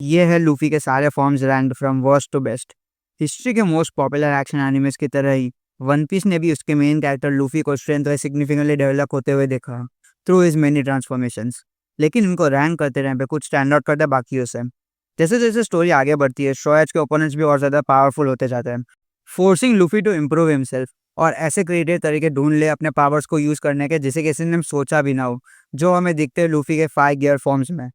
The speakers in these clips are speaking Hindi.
ये है लूफी के सारे forms ranked from worst to best. History के मोस्ट पॉपुलर एक्शन एनिमेस की तरह ही वन पीस ने भी उसके मेन कैरेक्टर लूफी को स्ट्रेंथ व सिग्निफिकेंटली डेवलप होते हुए देखा थ्रू हिज मेनी ट्रांसफॉर्मेशंस। लेकिन इनको रैंक करते टाइम पे कुछ स्टैंड आउट करता है बाकियों से। जैसे जैसे स्टोरी आगे बढ़ती है, शो एज के ओपोनेंट्स भी और ज़्यादा पावरफुल होते जाते हैं, forcing Luffy to improve himself और ऐसे क्रिएटिव तरीके ढूंढ ले अपने पावर्स को यूज़ करने के जिसे किसी ने सोचा भी ना हो, जो हमें दिखते हैं लूफी के 5 गियर फॉर्म्स में।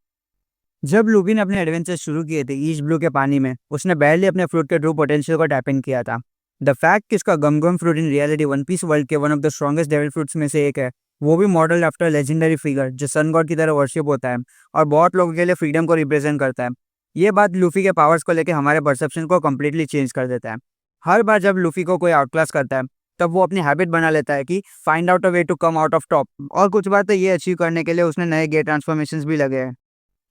जब लूबी ने अपने एडवेंचर शुरू किए थे ईस्ट ब्लू के पानी में, उसने बैरली अपने फ्रूट के ट्रू पोटेंशियल को टैप इन किया था। द फैक्ट कि इसका gum gum fruit in reality one piece world के one of the strongest devil fruits में से एक है, वो भी मॉडल आफ्टर लेजेंडरी फिगर जो सन गॉड की तरह वर्शिप होता है और बहुत लोगों के लिए फ्रीडम को रिप्रेजेंट करता है। ये बात लूफी के पावर्स को लेकर हमारे परसेप्शन को कम्प्लीटली चेंज कर देता है। हर बार जब लूफी को कोई आउटक्लास करता है, तब वो अपनी हैबिट बना लेता है कि find out a way to come out of top, और कुछ बार तो ये अचीव करने के लिए उसने नए गेयर ट्रांसफॉर्मेशन भी लगे हैं।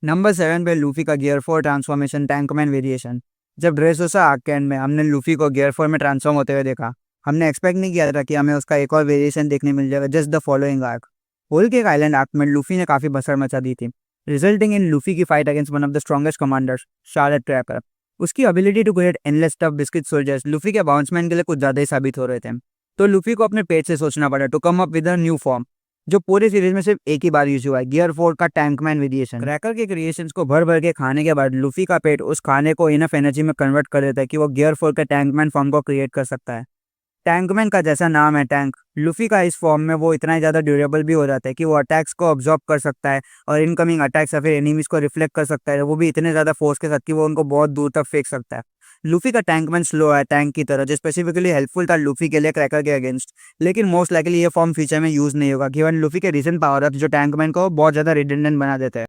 नंबर 7 पे लूफी का गियर 4 ट्रांसफॉर्मेशन टैंकमैन वेरिएशन। जब ड्रेसोसा आर्क के एंड में हमने लूफी को गियर 4 में ट्रांसफॉर्म होते हुए देखा, हमने एक्सपेक्ट नहीं किया था कि हमें उसका एक और वेरिएशन देखने मिल जाएगा just the following arc. Whole cake island arc में लूफी ने काफी बसर मचा दी थी, रिजल्टिंग इन लूफी की fight against one of the strongest commanders, Charlotte Cracker. उसकी ability to create endless tough biscuit soldiers Luffy के बाउंसमैन के लिए कुछ ज्यादा ही साबित हो रहे थे। तो लूफी को अपने पेट से सोचना पड़ा to come up with a new form, जो पूरी सीरीज में सिर्फ एक ही बार यूज हुआ है, गियर 4 का टैंकमैन वेरिएशन। क्रैकर के क्रिएशंस को भर भर के खाने के बाद लूफी का पेट उस खाने को इनफ एनर्जी में कन्वर्ट कर देता है कि वो गियर 4 के टैंकमैन फॉर्म को क्रिएट कर सकता है। टैंकमैन का जैसा नाम है टैंक, लूफी का इस फॉर्म में वो इतना ही ज़्यादा ड्यूरेबल भी हो जाता है कि वो अटैक्स को ऑब्जॉर्व कर सकता है और इनकमिंग अटैक्स या फिर एनिमीज को रिफ्लेक्ट कर सकता है, वो भी इतने ज़्यादा फोर्स के साथ कि वो उनको बहुत दूर तक फेंक सकता है। लूफी का टैंकमैन स्लो है टैंक की तरह, जो स्पेसिफिकली हेल्पफुल था लूफी के लिए क्रैकर के अगेंस्ट। लेकिन मोस्ट लाइकली ये फॉर्म फ्यूचर में यूज नहीं होगा गिवन लूफी के रीसेंट पावर अप जो टैंकमैन को बहुत ज़्यादा रिडंडेंट बना देते हैं।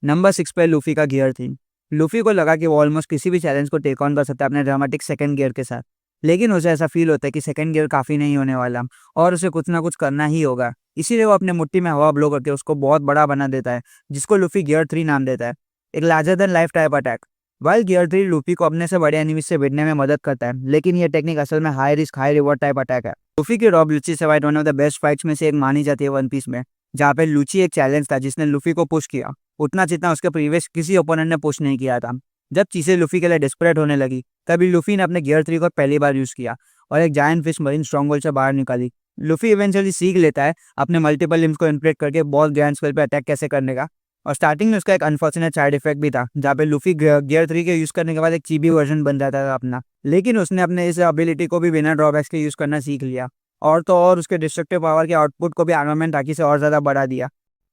नंबर 6 पे लूफी का गियर थी। लूफी को लगा कि वो ऑलमोस्ट किसी भी चैलेंज को टेक ऑन कर सकता है अपने ड्रामेटिक सेकंड गियर के साथ, लेकिन उसे ऐसा फील होता है कि सेकंड गियर काफ़ी नहीं होने वाला और उसे कुछ ना कुछ करना ही होगा। इसीलिए वो अपने मुट्ठी में हवा ब्लो करके उसको बहुत बड़ा बना देता है, जिसको लूफी गियर 3 नाम देता है, एक larger than life type attack. While gear 3 Luffy को अपने से बड़े एनिमीज से भिड़ने में मदद करता है, लेकिन ये टेक्निक असल में high risk high reward type attack है। लूफी की रॉब लूची से fight one of the best fights में से एक मानी जाती है वन पीस में, जहाँ पे लूची एक चैलेंज था जिसने लूफी को पुश किया उतना जितना उसके प्रीवियस किसी ओपोनेंट ने पुश नहीं किया था। जब चीजें लूफी के लिए डिस्परेट होने लगी, तभी लूफी ने अपने गियर 3 को पहली बार यूज किया और एक जायंट फिश मरीन स्ट्रॉन्गहोल्ड से बाहर निकाली। लूफी इवेंचुअली सीख लेता है अपने मल्टीपल लिम्स को इन्फ्लेक्ट करके बॉस ग्रैंड स्केल पे अटैक कैसे करने का। और स्टार्टिंग में उसका एक अनफॉर्चुनेट साइड इफेक्ट भी था, जहाँ पे लूफी गियर 3 के यूज करने के बाद एक चीबी वर्जन बन जाता था अपना, लेकिन उसने अपने इस एबिलिटी को भी बिना ड्रॉबैक्स के यूज करना सीख लिया और तो और उसके डिस्ट्रक्टिव पावर के आउटपुट को भी आर्मामेंट ताकि से और ज्यादा बढ़ा दिया।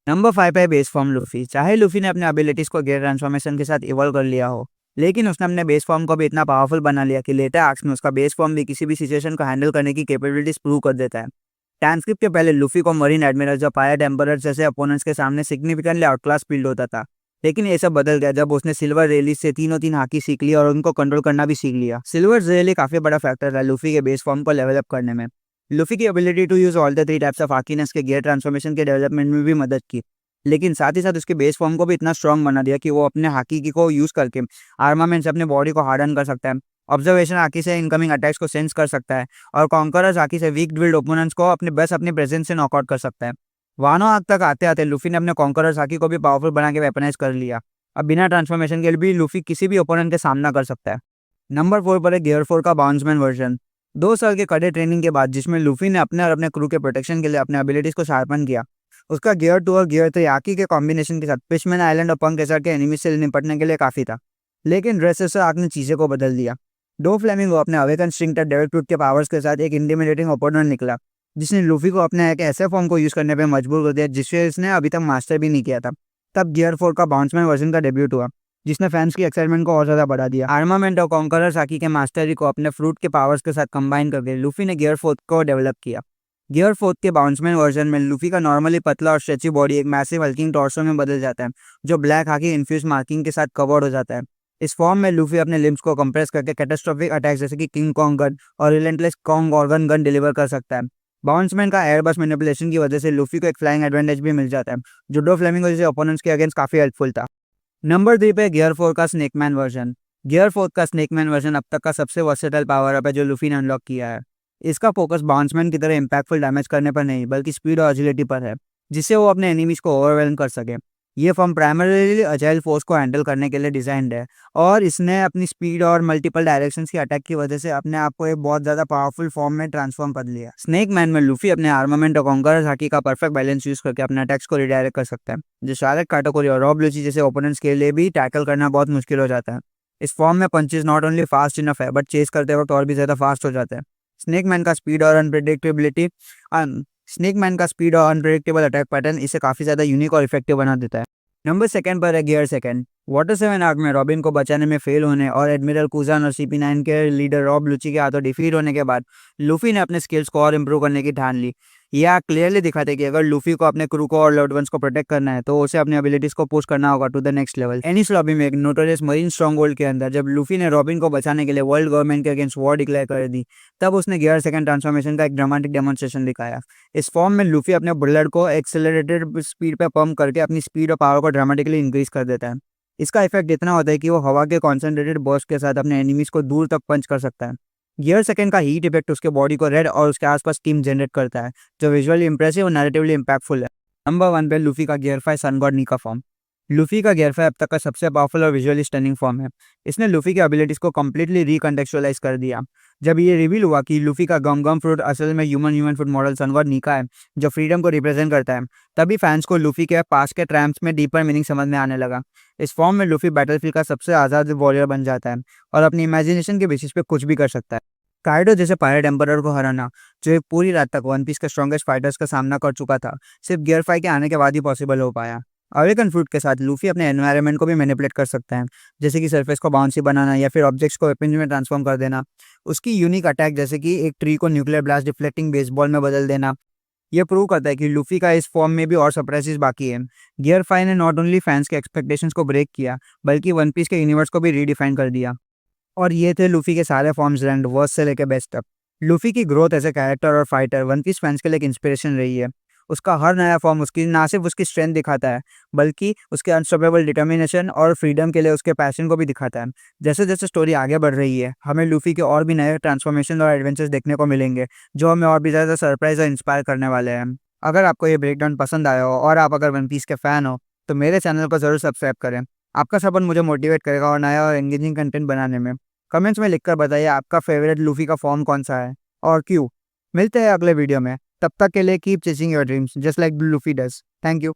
नंबर 5 पे बेस फॉर्म लूफी। चाहे लूफी ने अपने एबिलिटीज को गियर ट्रांसफॉर्मेशन के साथ इवॉल्व कर लिया हो, लेकिन उसने अपने बेस फॉर्म को भी इतना पावरफुल बना लिया कि लेटर आर्क्स में उसका बेस फॉर्म भी किसी भी सिचुएशन को हैंडल करने की कैपेबिलिटीज प्रूव कर देता है। ट्रांसक्रिप्ट के पहले लूफी को मरीन एडमिरल या पायरेट एम्परर जैसे अपोनेंट्स के सामने सिग्निफिकेंटली आउटक्लास फील्ड होता था, लेकिन ये सब बदल गया जब उसने सिल्वर रेली से तीनों तीन हाकी सीख लिया और उनको कंट्रोल करना भी सीख लिया। सिल्वर रेली काफी बड़ा फैक्टर था लूफी के बेस फॉर्म को लेवल अप करने में। लूफी की ability to use all the 3 types of हाकीनेस के गियर ट्रांसफॉर्मेशन के डेवलपमेंट में भी मदद की, लेकिन साथ ही साथ उसके बेस फॉर्म को भी इतना स्ट्रॉन्ग बना दिया कि वो अपने हाकी की को यूज करके आर्मामेंट से अपने बॉडी को हार्डन कर सकता है, ऑब्जर्वेशन हाकी से इनकमिंग अटैक्स को सेंस कर सकता है और कॉन्करर्स हाकी से वीक ड्रिल्ड ओपोनेंट्स को अपने बस अपनी प्रेजेंस से नॉकआउट कर सकता है। वानो आग तक आते आते लूफी ने अपने कॉन्करर्स हाकी को भी पावरफुल बना के वेपनाइज कर लिया। अब बिना ट्रांसफॉर्मेशन के भी लूफी किसी भी ओपोनेंट के सामना कर सकता है। नंबर 4 पर है गियर 4 का बाउंसमैन वर्जन। 2 साल के कड़े ट्रेनिंग के बाद जिसमें लूफी ने अपने और अपने क्रू के प्रोटेक्शन के लिए अपने एबिलिटीज को शार्पन किया, उसका गियर 2 और गियर 3 आकी के कॉम्बिनेशन के साथ फिशमैन आइलैंड और पंक एसर के एनिमी से निपटने के लिए काफी था। लेकिन ड्रेसेसर आर्क ने चीजें को बदल दिया। डो फ्लेमिंगो अपने अवेकन स्ट्रिंगटर डेविल फ्रूट के पावर्स के साथ एक इंटिमिडेटिंग ओपोनेंट निकला, जिसने लूफी को अपने एक ऐसे फॉर्म को यूज करने पर मजबूर कर दिया जिससे इसने अभी तक मास्टर भी नहीं किया था। तब गियर 4 का बाउंसमैन वर्जन का डेब्यूट हुआ, जिसने फैंस की एक्साइटमेंट को और ज्यादा बढ़ा दिया। आर्मामेंट और कॉन्करर साकी के मास्टरी को अपने फ्रूट के पावर्स के साथ कंबाइन करके लूफी ने गियर 4 को डेवलप किया। गियर 4 के बाउंसमैन वर्जन में लूफी का नॉर्मली पतला और स्ट्रेची बॉडी एक मैसिव हल्किंग टॉर्सो में बदल जाता है, जो ब्लैक हाकी इन्फ्यूज मार्किंग के साथ कवर्ड हो जाता है। इस फॉर्म में लूफी अपने लिम्स को कंप्रेस करके कैटास्ट्रोफिक अटैक्स जैसे कि किंग कॉन्ग गन और relentless Kong organ gun deliver कर सकता है। बाउंसमैन का एयरबस मैनिपुलेशन की वजह से लूफी को एक फ्लाइंग एडवांटेज भी मिल जाता है, जो डो फ्लेमिंगो जैसे ओपोनेंट्स के अगेंस्ट काफी हेल्पफुल था। नंबर 3 पे गियर 4 का स्नेकमैन वर्जन। गियर 4 का स्नेकमैन वर्जन अब तक का सबसे वर्सेटाइल पावर अप है जो लूफी ने अनलॉक किया है। इसका फोकस बाउंसमैन की तरह इंपैक्टफुल डैमेज करने पर नहीं बल्कि स्पीड और एजिलिटी पर है, जिससे वो अपने एनिमीज को ओवरवेलम कर सके। ये फॉर्म प्राइमरीली अजाइल फोर्स को हैंडल करने के लिए डिजाइंड है और इसने अपनी स्पीड और मल्टीपल डायरेक्शंस की अटैक की वजह से अपने आप को एक बहुत ज्यादा पावरफुल फॉर्म में ट्रांसफॉर्म कर लिया। स्नेक मैन में लूफी अपने आर्मामेंट और कॉन्करर हाकी का परफेक्ट बैलेंस यूज करके अपने अटैक्स को रिडायरेक्ट कर सकता है, जो शार्लेट काटाकोरी और रॉब लूची जैसे ओपोनेंट्स के लिए भी टैकल करना बहुत मुश्किल हो जाता है। इस फॉर्म में punches not only fast enough है बट चेस करते वक्त और भी ज्यादा फास्ट हो जाता है। स्नेक मैन का स्पीड और अनप्रिडिक्टेबिलिटी स्नेक मैन का स्पीड और अनप्रिडिक्टेबल अटैक पैटर्न इसे काफी ज्यादा यूनिक और इफेक्टिव बना देता है। नंबर सेकंड पर है गियर सेकंड। वाटर 7 आर्क में रॉबिन को बचाने में फेल होने और एडमिरल कुजान और CP9 के लीडर रॉब लुची के हाथों डिफीट होने के बाद लूफी ने अपने स्किल्स को और इम्प्रूव करने की ठान ली। यह क्लियरली दिखाते कि अगर लूफी को अपने क्रू को और लव्ड वंस को प्रोटेक्ट करना है तो उसे अपनी एबिलिटीज को पुश करना होगा to the next level. Enies Lobby में एक नोटोरियस मरीन स्ट्रॉन्गहोल्ड के अंदर जब लूफी ने रॉबिन को बचाने के लिए वर्ल्ड गवर्नमेंट के अगेंस्ट वॉर डिक्लेयर कर दी, तब उसने गियर सेकंड ट्रांसफॉर्मेशन का एक ड्रामेटिक डेमोन्स्ट्रेशन दिखाया। इस फॉर्म में लूफी अपने बुलेट को एक्सेलरेटेड स्पीड पे पंप करके अपनी स्पीड और पावर को ड्रामेटिकली इंक्रीज कर देता है। इसका इफेक्ट इतना होता है कि वो हवा के कॉन्सेंट्रेटेड बर्स्ट के साथ अपने एनिमीज को दूर तक पंच कर सकता है। गियर सेकंड का हीट इफेक्ट उसके बॉडी को रेड और उसके आसपास स्टीम जनरेट करता है, जो विजुअली इंप्रेसिव और नैरेटिवली इंपैक्टफुल है। नंबर 1 पे लूफी का gear 5 sun god Nika form. Luffy का गियर 5 अब तक का सबसे पावरफुल और विजुअली स्टनिंग फॉर्म है। इसने लूफी की एबिलिटीज को कंप्लीटली रिकंटेक्चुअलाइज कर दिया। जब ये रिवील हुआ कि लूफी का गम गम फ्रूट असल में human food model sun god Nika है, जो फ्रीडम को रिप्रेजेंट करता है, तभी फैंस को लूफी के पास के ट्रैम्प्स में डीपर मीनिंग समझ में आने लगा। इस फॉर्म में लूफी बैटलफील्ड का सबसे आज़ाद वॉरियर बन जाता है और अपनी इमेजिनेशन के बेसिस पे कुछ भी कर सकता है। काइडो जैसे पायरेट एम्परर को हराना, जो एक पूरी रात तक वन पीस के स्ट्रॉन्गेस्ट फाइटर्स का सामना कर चुका था, सिर्फ गियर 5 के आने के बाद ही पॉसिबल हो पाया। अवेकन फ्रूट के साथ लूफी अपने एनवायरनमेंट को भी मैनिपुलेट कर सकता है, जैसे कि सरफेस को बाउंसी बनाना या फिर ऑब्जेक्ट्स को वेपन्स में ट्रांसफॉर्म कर देना। उसकी यूनिक अटैक जैसे कि एक ट्री को न्यूक्लियर ब्लास्ट डिफ्लेक्टिंग बेसबॉल में बदल देना, यह प्रूव करता है कि लूफी का इस फॉर्म में भी और सरप्राइजेस बाकी है। गियर 5 ने नॉट ओनली फैंस के एक्सपेक्टेशंस को ब्रेक किया, बल्कि वन पीस के यूनिवर्स को भी रीडिफाइन कर दिया। और ये थे लूफी के सारे फॉर्म्स रैंक वर्स्ट से लेकर बेस्ट तक। लूफी की ग्रोथ एज ए कैरेक्टर और फाइटर वन पीस फैंस के लिए एक इंस्पिरेशन रही है। उसका हर नया फॉर्म उसकी ना सिर्फ उसकी स्ट्रेंथ दिखाता है, बल्कि उसके अनस्टॉपेबल डिटर्मिनेशन और फ्रीडम के लिए उसके पैशन को भी दिखाता है। जैसे जैसे स्टोरी आगे बढ़ रही है, हमें लूफी के और भी नए ट्रांसफॉर्मेशन और एडवेंचर्स देखने को मिलेंगे, जो हमें और भी ज़्यादा सरप्राइज और इंस्पायर करने वाले हैं। अगर आपको ये ब्रेकडाउन पसंद आया हो और आप अगर वन पीस के फ़ैन हो, तो मेरे चैनल को ज़रूर सब्सक्राइब करें। आपका सपोर्ट मुझे मोटिवेट करेगा और नया और एंगेजिंग कंटेंट बनाने में। कमेंट्स में लिखकर बताइए आपका फेवरेट लूफी का फॉर्म कौन सा है और क्यों। मिलते हैं अगले वीडियो में, तब तक के लिए keep chasing your dreams just like Luffy does. Thank you.